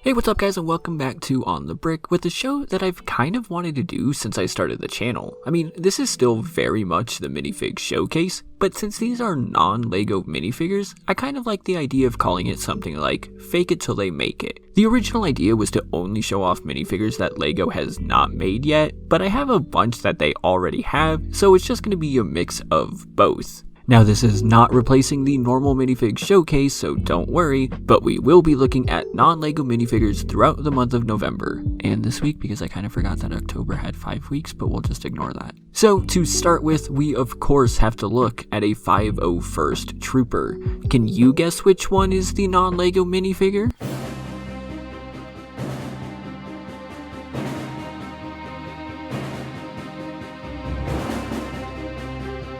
Hey, what's up guys, and welcome back to On the Brick with a show that I've kind of wanted to do since I started the channel. I mean, this is still very much the minifig showcase, but since these are non-LEGO minifigures, I kind of like the idea of calling it something like fake it till they make it. The original idea was to only show off minifigures that LEGO has not made yet, but I have a bunch that they already have, so it's just going to be a mix of both. Now, this is not replacing the normal minifig showcase, so don't worry, but we will be looking at non-LEGO minifigures throughout the month of November, and this week because I kind of forgot that October had 5 weeks, but we'll just ignore that. So, to start with, we of course have to look at a 501st Trooper. Can you guess which one is the non-LEGO minifigure?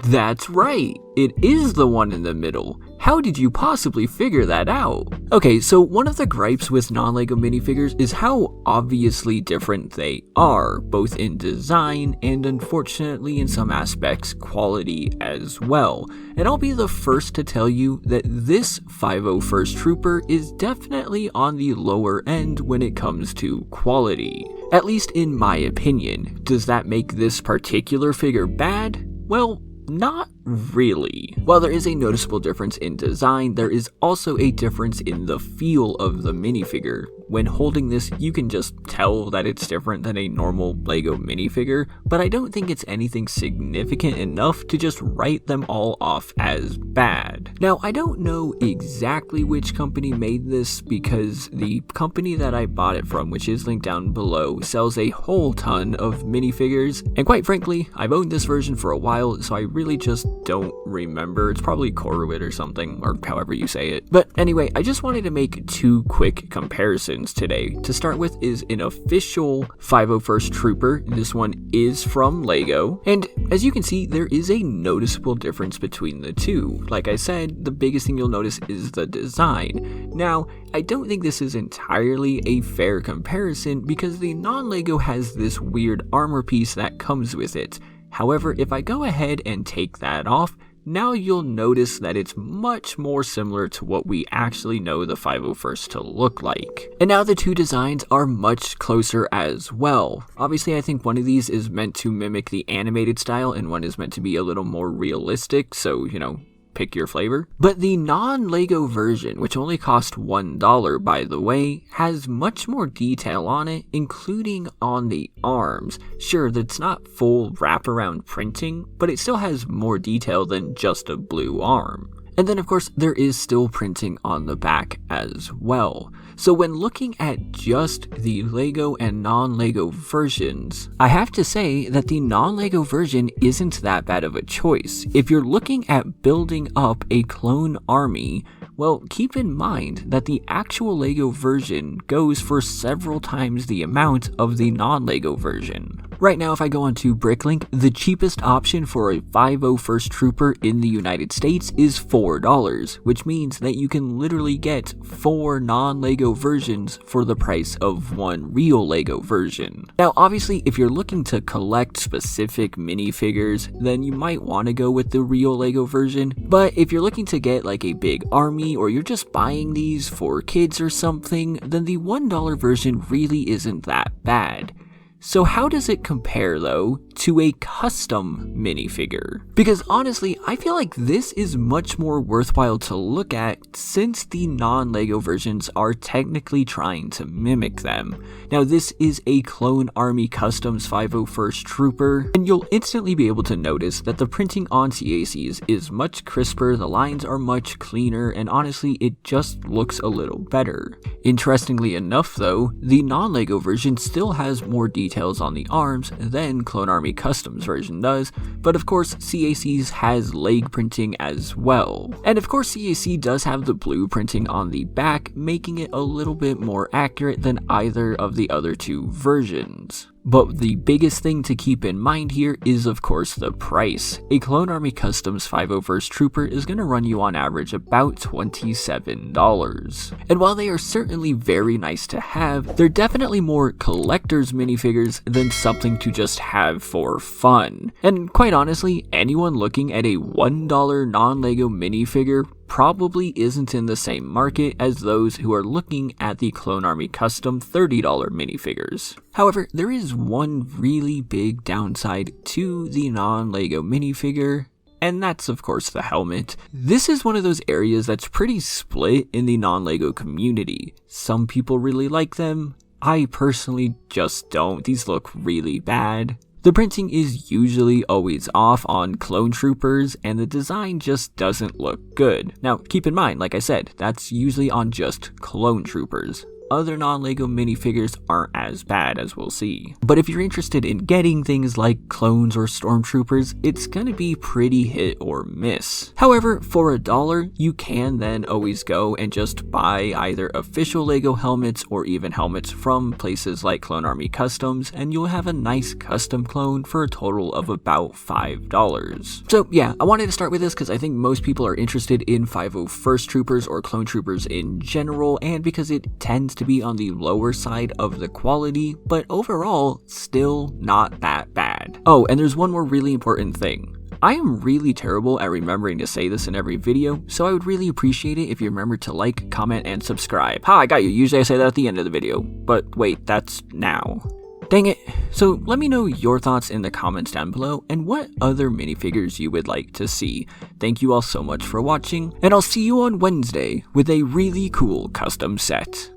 That's right, it is the one in the middle. How did you possibly figure that out? Okay, so one of the gripes with non-LEGO minifigures is how obviously different they are, both in design and unfortunately in some aspects quality as well. And I'll be the first to tell you that this 501st Trooper is definitely on the lower end when it comes to quality. At least in my opinion. Does that make this particular figure bad? Well, not really. While there is a noticeable difference in design, there is also a difference in the feel of the minifigure. When holding this, you can just tell that it's different than a normal LEGO minifigure, but I don't think it's anything significant enough to just write them all off as bad. Now, I don't know exactly which company made this because the company that I bought it from, which is linked down below, sells a whole ton of minifigures, and quite frankly, I've owned this version for a while, so I really just don't remember. It's probably Corwit or something, or however you say it. But anyway, I just wanted to make two quick comparisons today. To start with is an official 501st Trooper. This one is from LEGO, and as you can see, there is a noticeable difference between the two. Like I said, the biggest thing you'll notice is the design. Now, I don't think this is entirely a fair comparison because the non-LEGO has this weird armor piece that comes with it. However, if I go ahead and take that off, now you'll notice that it's much more similar to what we actually know the 501st to look like. And now the two designs are much closer as well. Obviously, I think one of these is meant to mimic the animated style and one is meant to be a little more realistic, so, you know, pick your flavor. But the non-LEGO version, which only cost $1 by the way, has much more detail on it, including on the arms. Sure, that's not full wraparound printing, but it still has more detail than just a blue arm. And then of course, there is still printing on the back as well. So when looking at just the LEGO and non-LEGO versions, I have to say that the non-LEGO version isn't that bad of a choice. If you're looking at building up a clone army, well, keep in mind that the actual LEGO version goes for several times the amount of the non-LEGO version. Right now, if I go onto Bricklink, the cheapest option for a 501st Trooper in the United States is $4, which means that you can literally get 4 non-LEGO versions for the price of one real LEGO version. Now, obviously, if you're looking to collect specific minifigures, then you might want to go with the real LEGO version, but if you're looking to get like a big army or you're just buying these for kids or something, then the $1 version really isn't that bad. So how does it compare though to a custom minifigure? Because honestly, I feel like this is much more worthwhile to look at since the non-LEGO versions are technically trying to mimic them. Now this is a Clone Army Customs 501st Trooper, and you'll instantly be able to notice that the printing on CACs is much crisper, the lines are much cleaner, and honestly it just looks a little better. Interestingly enough though, the non-LEGO version still has more details on the arms than Clone Army Customs version does, but of course CAC's has leg printing as well. And of course CAC does have the blue printing on the back, making it a little bit more accurate than either of the other two versions. But the biggest thing to keep in mind here is of course the price. A Clone Army Customs 501st Trooper is going to run you on average about $27. And while they are certainly very nice to have, they're definitely more collector's minifigures than something to just have for fun. And quite honestly, anyone looking at a $1 non-LEGO minifigure probably isn't in the same market as those who are looking at the Clone Army Custom $30 minifigures. However, there is one really big downside to the non-LEGO minifigure, and that's of course the helmet. This is one of those areas that's pretty split in the non-LEGO community. Some people really like them, I personally just don't. These look really bad. The printing is usually always off on clone troopers, and the design just doesn't look good. Now, keep in mind, like I said, that's usually on just clone troopers. Other non-LEGO minifigures aren't as bad, as we'll see. But if you're interested in getting things like clones or stormtroopers, it's gonna be pretty hit or miss. However, for $1, you can then always go and just buy either official LEGO helmets or even helmets from places like Clone Army Customs, and you'll have a nice custom clone for a total of about $5. So yeah, I wanted to start with this because I think most people are interested in 501st Troopers or clone troopers in general, and because it tends to be on the lower side of the quality, but overall, still not that bad. Oh, and there's one more really important thing. I am really terrible at remembering to say this in every video, so I would really appreciate it if you remember to like, comment, and subscribe. Ha, I got you. Usually I say that at the end of the video, but wait, that's now. Dang it. So let me know your thoughts in the comments down below and what other minifigures you would like to see. Thank you all so much for watching, and I'll see you on Wednesday with a really cool custom set.